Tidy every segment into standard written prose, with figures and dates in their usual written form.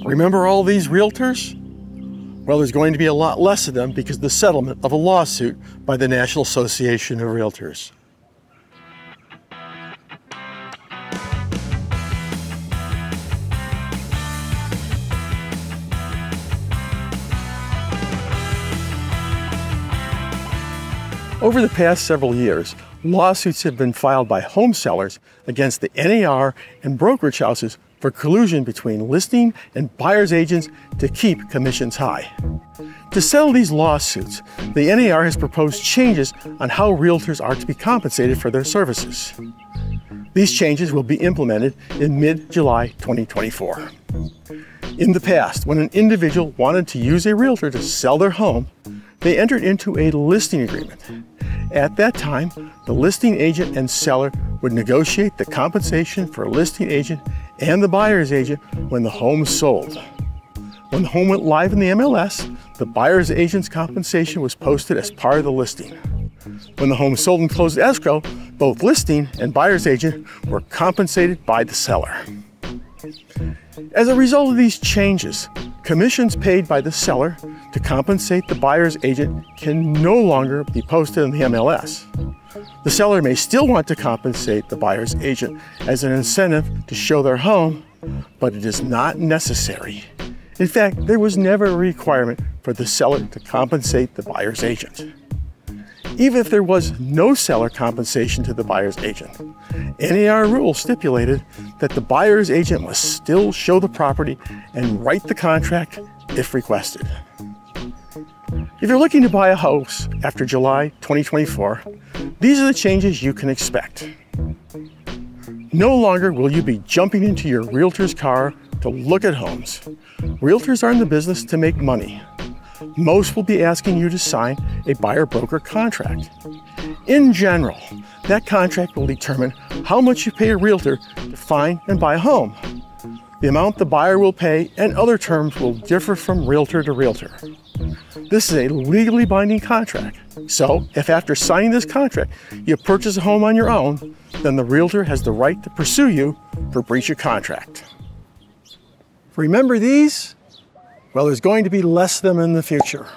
Remember all these realtors? Well, there's going to be a lot less of them because of the settlement of a lawsuit by the National Association of Realtors. Over the past several years, lawsuits have been filed by home sellers against the NAR and brokerage houses for collusion between listing and buyer's agents to keep commissions high. To settle these lawsuits, the NAR has proposed changes on how realtors are to be compensated for their services. These changes will be implemented in mid-July 2024. In the past, when an individual wanted to use a realtor to sell their home, they entered into a listing agreement. At that time, the listing agent and seller would negotiate the compensation for a listing agent and the buyer's agent when the home sold. When the home went live in the MLS, the buyer's agent's compensation was posted as part of the listing. When the home sold and closed escrow, both listing and buyer's agent were compensated by the seller. As a result of these changes, commissions paid by the seller to compensate the buyer's agent can no longer be posted in the MLS. The seller may still want to compensate the buyer's agent as an incentive to show their home, but it is not necessary. In fact, there was never a requirement for the seller to compensate the buyer's agent. Even if there was no seller compensation to the buyer's agent, NAR rules stipulated that the buyer's agent must still show the property and write the contract if requested. If you're looking to buy a house after July 2024, these are the changes you can expect. No longer will you be jumping into your realtor's car to look at homes. Realtors are in the business to make money. Most will be asking you to sign a buyer-broker contract. In general, that contract will determine how much you pay a realtor to find and buy a home. The amount the buyer will pay and other terms will differ from realtor to realtor. This is a legally binding contract. So, if after signing this contract you purchase a home on your own, then the realtor has the right to pursue you for breach of contract. Remember these? Well, there's going to be less of them in the future.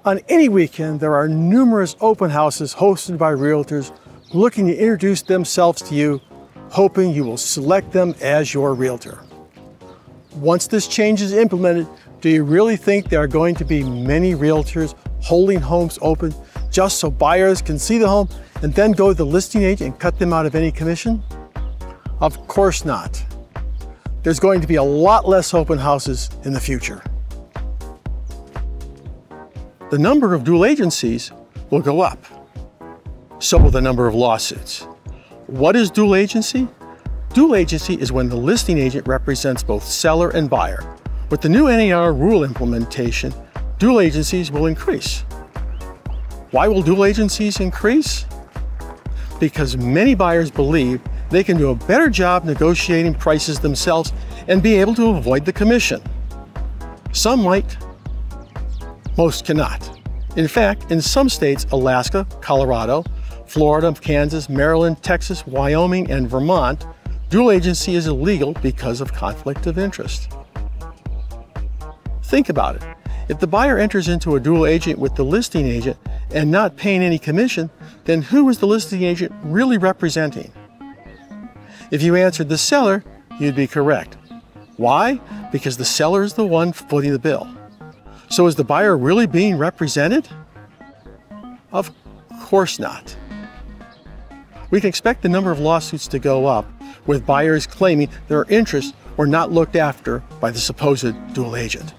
On any weekend, there are numerous open houses hosted by realtors looking to introduce themselves to you, hoping you will select them as your realtor. Once this change is implemented, do you really think there are going to be many realtors holding homes open just so buyers can see the home and then go to the listing agent and cut them out of any commission? Of course not. There's going to be a lot less open houses in the future. The number of dual agencies will go up. So will the number of lawsuits. What is dual agency? Dual agency is when the listing agent represents both seller and buyer. With the new NAR rule implementation, dual agencies will increase. Why will dual agencies increase? Because many buyers believe they can do a better job negotiating prices themselves and be able to avoid the commission. Some might, most cannot. In fact, in some states, Alaska, Colorado, Florida, Kansas, Maryland, Texas, Wyoming, and Vermont, dual agency is illegal because of conflict of interest. Think about it. If the buyer enters into a dual agent with the listing agent and not paying any commission, then who is the listing agent really representing? If you answered the seller, you'd be correct. Why? Because the seller is the one footing the bill. So is the buyer really being represented? Of course not. We can expect the number of lawsuits to go up, with buyers claiming their interests were not looked after by the supposed dual agent.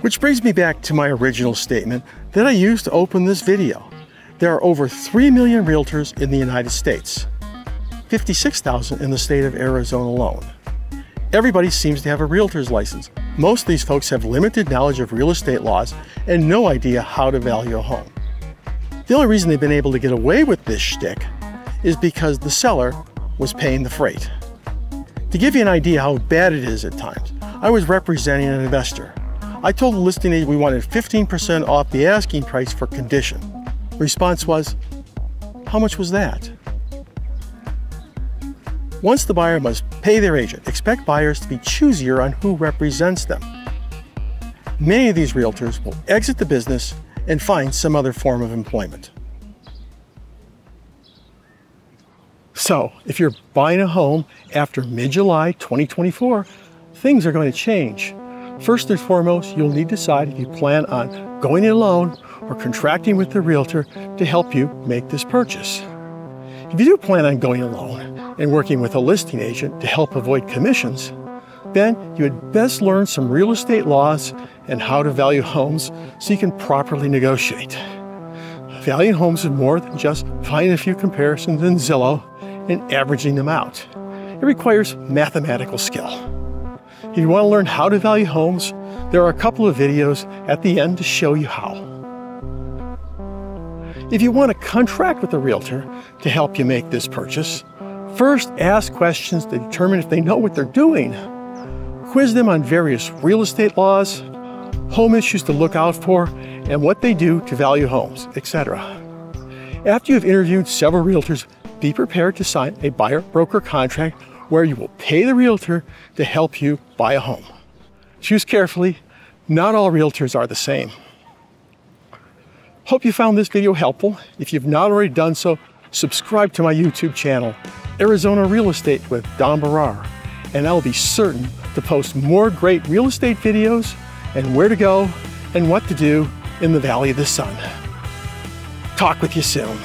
Which brings me back to my original statement that I used to open this video. There are over 3 million realtors in the United States, 56,000 in the state of Arizona alone. Everybody seems to have a realtor's license. Most of these folks have limited knowledge of real estate laws and no idea how to value a home. The only reason they've been able to get away with this shtick is because the seller was paying the freight. To give you an idea how bad it is at times, I was representing an investor. I told the listing agent we wanted 15% off the asking price for condition. The response was, "How much was that?" Once the buyer must pay their agent, expect buyers to be choosier on who represents them. Many of these realtors will exit the business and find some other form of employment. So, if you're buying a home after mid-July 2024, things are going to change. First and foremost, you'll need to decide if you plan on going it alone or contracting with the realtor to help you make this purchase. If you do plan on going alone and working with a listing agent to help avoid commissions, then you would best learn some real estate laws and how to value homes so you can properly negotiate. Valuing homes is more than just finding a few comparisons in Zillow and averaging them out. It requires mathematical skill. If you want to learn how to value homes, there are a couple of videos at the end to show you how. If you want to contract with a realtor to help you make this purchase, first ask questions to determine if they know what they're doing. Quiz them on various real estate laws, home issues to look out for, and what they do to value homes, etc. After you've interviewed several realtors, be prepared to sign a buyer-broker contract where you will pay the realtor to help you buy a home. Choose carefully. Not all realtors are the same. Hope you found this video helpful. If you've not already done so, subscribe to my YouTube channel, Arizona Real Estate with Don Barrar, and I'll be certain to post more great real estate videos and where to go and what to do in the Valley of the Sun. Talk with you soon.